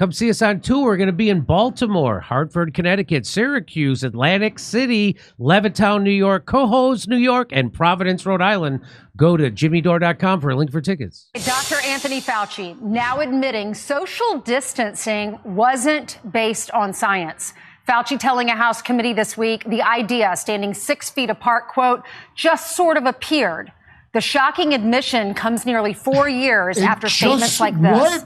Come see us on tour. We're going to be in Baltimore, Hartford, Connecticut, Syracuse, Atlantic City, Levittown, New York, Cohoes, New York, and Providence, Rhode Island. Go to jimmydore.com for a link for tickets. Dr. Anthony Fauci now admitting social distancing wasn't based on science. Fauci telling a House committee this week the idea, standing 6 feet apart, quote, just sort of appeared. The shocking admission comes nearly 4 years after statements like this. What?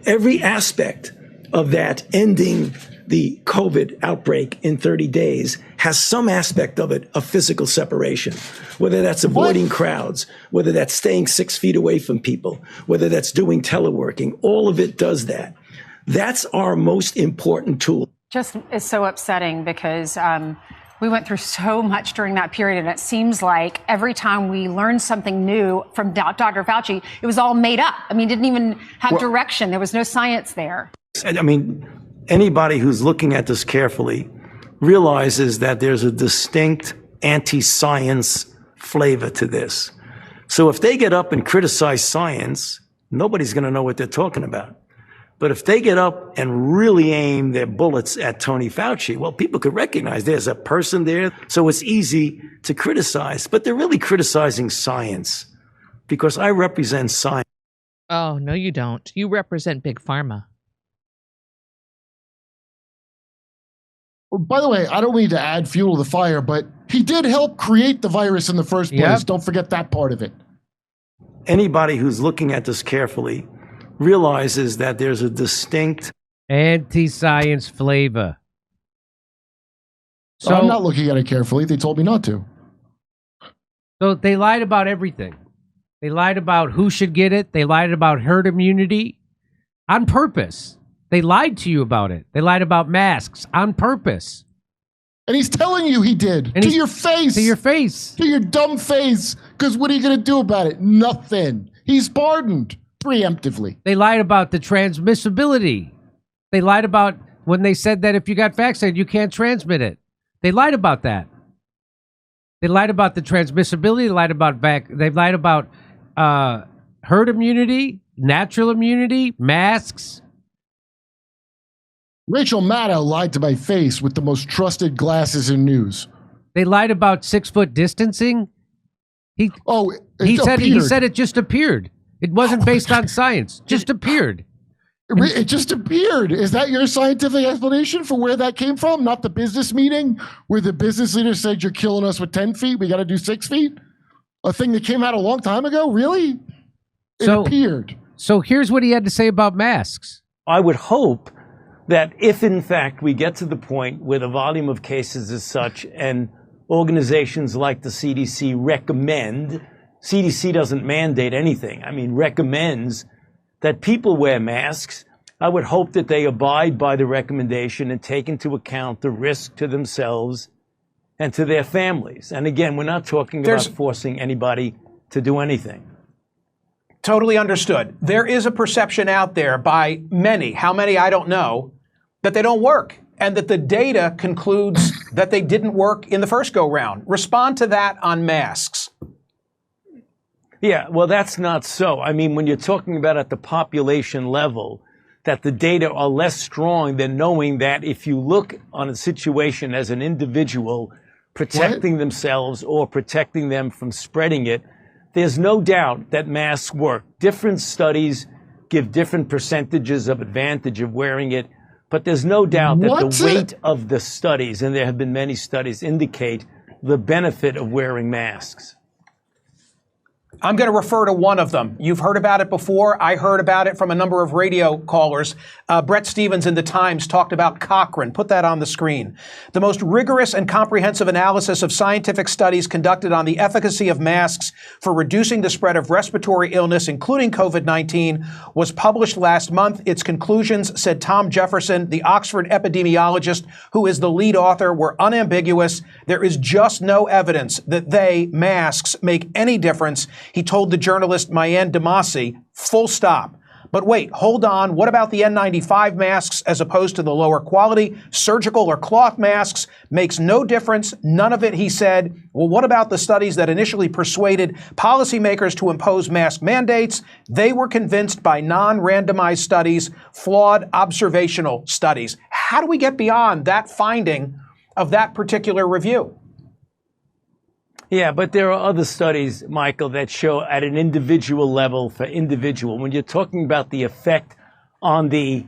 Every aspect of that ending the COVID outbreak in 30 days has some aspect of it of physical separation, whether that's avoiding crowds, whether that's staying 6 feet away from people, whether that's doing teleworking. All of it does that. That's our most important tool. Just is so upsetting because we went through so much during that period, and it seems like every time we learned something new from Dr. Fauci, it was all made up. I mean, didn't even have direction. There was no science there. I mean, anybody who's looking at this carefully realizes that there's a distinct anti-science flavor to this. So if they get up and criticize science, nobody's going to know what they're talking about. But if they get up and really aim their bullets at Tony Fauci, well, people could recognize there's a person there. So it's easy to criticize, but they're really criticizing science because I represent science. Oh, no, you don't. You represent Big Pharma. By the way, I don't need to add fuel to the fire, but he did help create the virus in the first place. Yep. Don't forget that part of it. Anybody who's looking at this carefully realizes that there's a distinct anti-science flavor. So I'm not looking at it carefully. They told me not to. So they lied about everything. They lied about who should get it. They lied about herd immunity on purpose. They lied to you about it. They lied about masks on purpose. And he's telling you he did. And to your face. To your face. To your dumb face. Because what are you going to do about it? Nothing. He's pardoned preemptively. They lied about the transmissibility. They lied about when they said that if you got vaccinated, you can't transmit it. They lied about that. They lied about the transmissibility. They lied about herd immunity, natural immunity, masks. Rachel Maddow lied to my face with the most trusted glasses in news. They lied about 6 foot distancing. He said it just appeared. It wasn't based on science. Just appeared. It just appeared. Is that your scientific explanation for where that came from? Not the business meeting where the business leader said you're killing us with 10 feet. We got to do 6 feet. A thing that came out a long time ago. Really? It appeared. So here's what he had to say about masks. I would hope that if in fact we get to the point where the volume of cases is such and organizations like the CDC recommend, CDC doesn't mandate anything, recommends that people wear masks, I would hope that they abide by the recommendation and take into account the risk to themselves and to their families. And again, we're not talking about forcing anybody to do anything. Totally understood. There is a perception out there by many, how many I don't know, that they don't work and that the data concludes that they didn't work in the first go round. Respond to that on masks. Yeah, well, that's not so. When you're talking about at the population level, that the data are less strong than knowing that if you look on a situation as an individual protecting themselves or protecting them from spreading it, there's no doubt that masks work. Different studies give different percentages of advantage of wearing it, but there's no doubt that the weight of the studies, and there have been many studies, indicate the benefit of wearing masks. I'm going to refer to one of them. You've heard about it before. I heard about it from a number of radio callers. Brett Stevens in The Times talked about Cochrane. Put that on the screen. The most rigorous and comprehensive analysis of scientific studies conducted on the efficacy of masks for reducing the spread of respiratory illness, including COVID-19, was published last month. Its conclusions, said Tom Jefferson, the Oxford epidemiologist who is the lead author, were unambiguous. There is just no evidence that masks, make any difference. He told the journalist Mayan Damasi, full stop. But wait, hold on. What about the N95 masks as opposed to the lower quality surgical or cloth masks? Makes no difference. None of it, he said. Well, what about the studies that initially persuaded policymakers to impose mask mandates? They were convinced by non-randomized studies, flawed observational studies. How do we get beyond that finding of that particular review? Yeah, but there are other studies, Michael, that show at an individual level for individual, when you're talking about the effect on the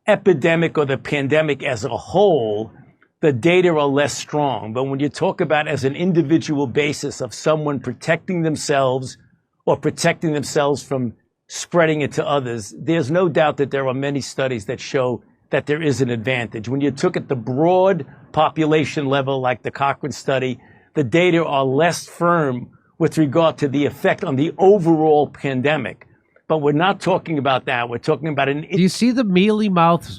epidemic or the pandemic as a whole, the data are less strong. But when you talk about as an individual basis of someone protecting themselves or protecting themselves from spreading it to others, there's no doubt that there are many studies that show that there is an advantage. When you took at the broad population level, like the Cochrane study, the data are less firm with regard to the effect on the overall pandemic. But we're not talking about that. We're talking about Do you see the mealy mouth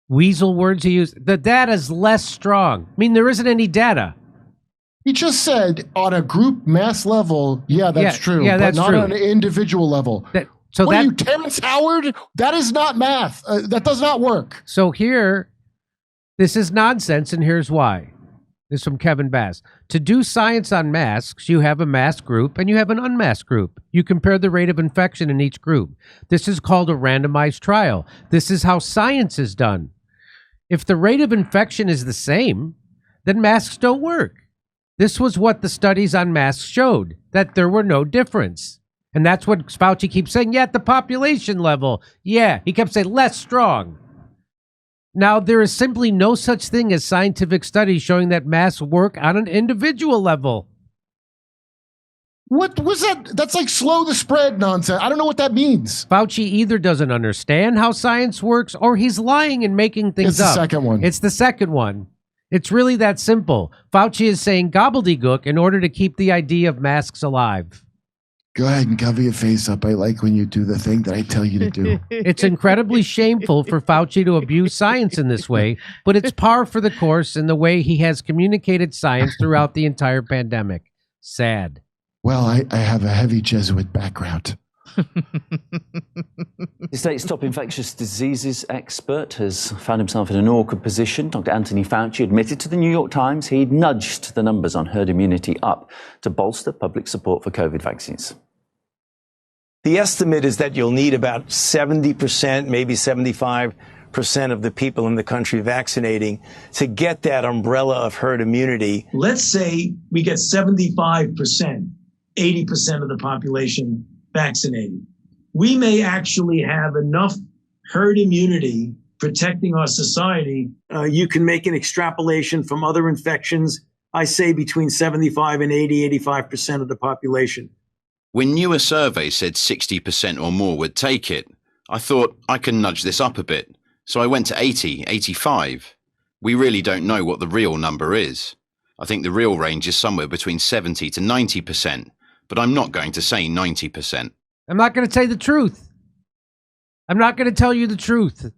weasel words he used? The data's less strong. I mean, there isn't any data. He just said on a group mass level, yeah, that's true. Yeah, that's but not true. on an individual level. What are you, Terrence Howard? That is not math. That does not work. So here, this is nonsense, and here's why. This is from Kevin Bass. To do science on masks, you have a masked group and you have an unmasked group. You compare the rate of infection in each group. This is called a randomized trial. This is how science is done. If the rate of infection is the same, then masks don't work. This was what the studies on masks showed, that there were no difference. And that's what Fauci keeps saying, yeah, at the population level. Yeah, he kept saying less strong. Now, there is simply no such thing as scientific studies showing that masks work on an individual level. What was that? That's like slow the spread nonsense. I don't know what that means. Fauci either doesn't understand how science works or he's lying and making things up. It's the second one. It's the second one. It's really that simple. Fauci is saying gobbledygook in order to keep the idea of masks alive. Go ahead and cover your face up. I like when you do the thing that I tell you to do. It's incredibly shameful for Fauci to abuse science in this way, but it's par for the course in the way he has communicated science throughout the entire pandemic. Sad. Well, I have a heavy Jesuit background. The state's top infectious diseases expert has found himself in an awkward position. Dr. Anthony Fauci admitted to the New York Times he'd nudged the numbers on herd immunity up to bolster public support for COVID vaccines. The estimate is that you'll need about 70%, maybe 75% of the people in the country vaccinating to get that umbrella of herd immunity. Let's say we get 75%, 80% of the population vaccinated. We may actually have enough herd immunity protecting our society. You can make an extrapolation from other infections. I say between 75 and 85% of the population. When newer surveys said 60% or more would take it, I thought I can nudge this up a bit. So I went to 80, 85. We really don't know what the real number is. I think the real range is somewhere between 70 to 90%, but I'm not going to say 90%. I'm not going to tell you the truth. I'm not going to tell you the truth.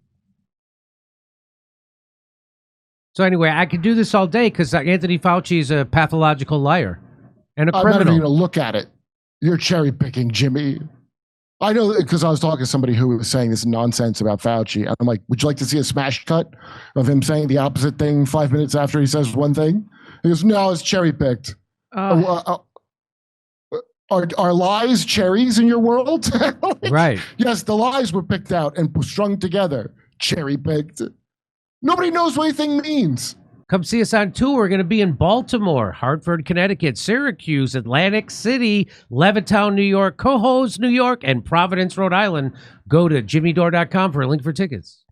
So anyway, I could do this all day because Anthony Fauci is a pathological liar and a criminal. I'm not even going to look at it. You're cherry picking, Jimmy. I know because I was talking to somebody who was saying this nonsense about Fauci. I'm like, would you like to see a smash cut of him saying the opposite thing 5 minutes after he says one thing? He goes, no, it's cherry picked. Are lies cherries in your world? Right. Yes, the lies were picked out and strung together. Cherry picked. Nobody knows what anything means. Come see us on tour. We're going to be in Baltimore, Hartford, Connecticut, Syracuse, Atlantic City, Levittown, New York, Cohoes, New York, and Providence, Rhode Island. Go to jimmydore.com for a link for tickets.